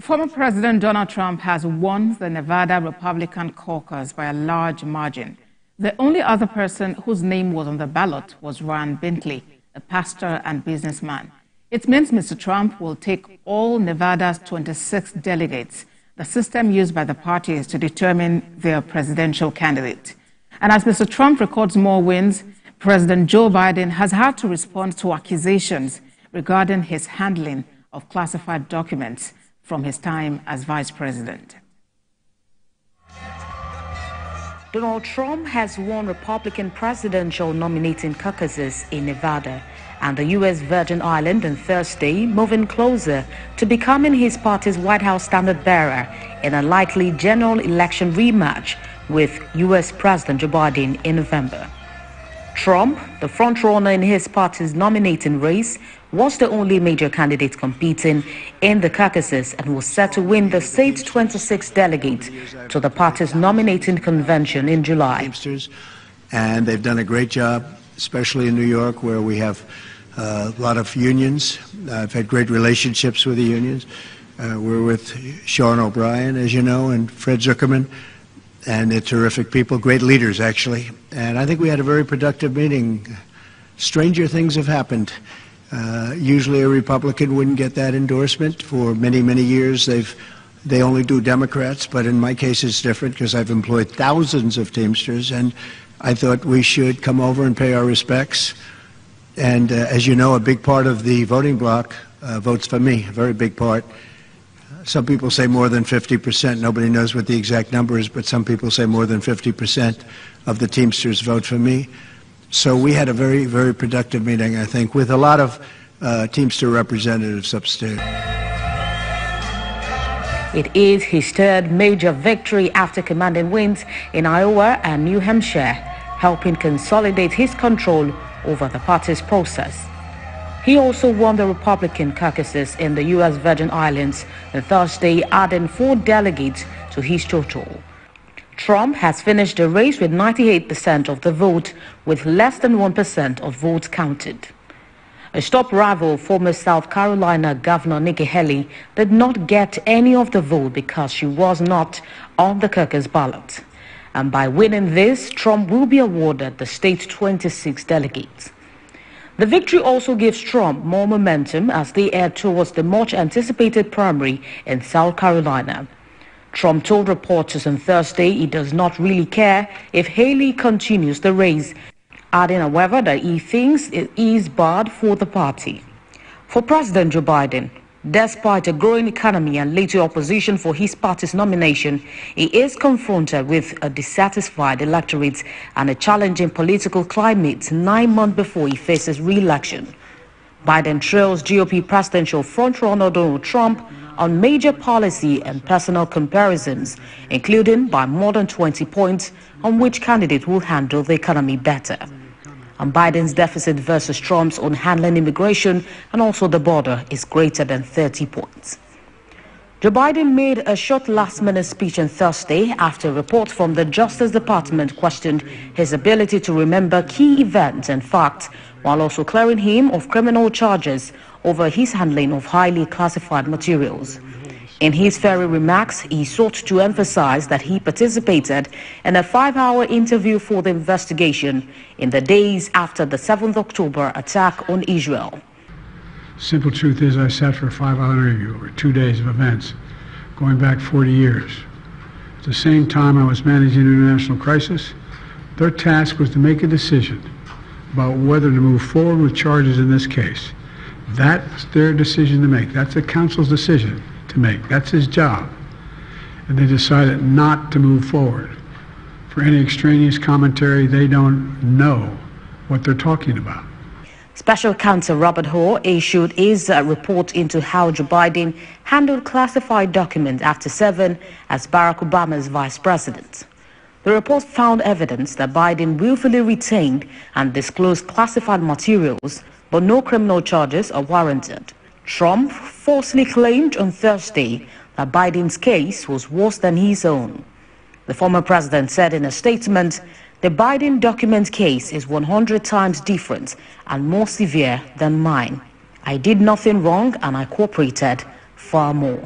Former President Donald Trump has won the Nevada Republican caucus by a large margin. The only other person whose name was on the ballot was Ryan Binkley, a pastor and businessman. It means Mr. Trump will take all Nevada's 26 delegates, the system used by the parties to determine their presidential candidate. And as Mr. Trump records more wins, President Joe Biden has had to respond to accusations regarding his handling of classified documents from his time as vice president. Donald Trump has won Republican presidential nominating caucuses in Nevada and the U.S. Virgin Islands on Thursday, moving closer to becoming his party's White House standard-bearer in a likely general election rematch with U.S. President Joe Biden in November. Trump, the frontrunner in his party's nominating race, was the only major candidate competing in the caucuses and was set to win the state's 26 delegates to the party's nominating convention in July. And they've done a great job, especially in New York, where we have a lot of unions. I've had great relationships with the unions. We're with Sean O'Brien, as you know, and Fred Zuckerman. And they're terrific people, great leaders, actually. And I think we had a very productive meeting. Stranger things have happened. Usually a Republican wouldn't get that endorsement. For many, many years, they only do Democrats. But in my case, it's different because I've employed thousands of Teamsters. And I thought we should come over and pay our respects. And as you know, a big part of the voting bloc votes for me, a very big part. Some people say more than 50%. Nobody knows what the exact number is, but some people say more than 50% of the Teamsters vote for me. So we had a very, very productive meeting, I think, with a lot of Teamster representatives upstairs. It is his third major victory after commanding wins in Iowa and New Hampshire, helping consolidate his control over the party's process. He also won the Republican caucuses in the U.S. Virgin Islands on Thursday, adding 4 delegates to his total. Trump has finished the race with 98% of the vote, with less than 1% of votes counted. A top rival, former South Carolina Governor Nikki Haley, did not get any of the vote because she was not on the caucus ballot. And by winning this, Trump will be awarded the state's 26 delegates. The victory also gives Trump more momentum as they head towards the much-anticipated primary in South Carolina. Trump told reporters on Thursday he does not really care if Haley continues the race, adding, however, that he thinks it is bad for the party. For President Joe Biden, despite a growing economy and later opposition for his party's nomination, he is confronted with a dissatisfied electorate and a challenging political climate 9 months before he faces re-election. Biden trails GOP presidential frontrunner Donald Trump on major policy and personal comparisons, including by more than 20 points on which candidate will handle the economy better. And Biden's deficit versus Trump's on handling immigration and also the border is greater than 30 points. Joe Biden made a short last-minute speech on Thursday after reports from the Justice Department questioned his ability to remember key events and facts, while also clearing him of criminal charges over his handling of highly classified materials. In his very remarks, he sought to emphasize that he participated in a 5-hour interview for the investigation in the days after the 7th October attack on Israel. Simple truth is I sat for a 5-hour interview over 2 days of events going back 40 years. At the same time I was managing an international crisis. Their task was to make a decision about whether to move forward with charges in this case. That's their decision to make. That's the counsel's decision to make. That's his job. And they decided not to move forward. For any extraneous commentary, they don't know what they're talking about. Special Counsel Robert Hall issued his report into how Joe Biden handled classified documents after serving as Barack Obama's vice president. The report found evidence that Biden willfully retained and disclosed classified materials, but no criminal charges are warranted. Trump falsely claimed on Thursday that Biden's case was worse than his own. The former president said in a statement, "The Biden document case is 100 times different and more severe than mine. I did nothing wrong and I cooperated far more."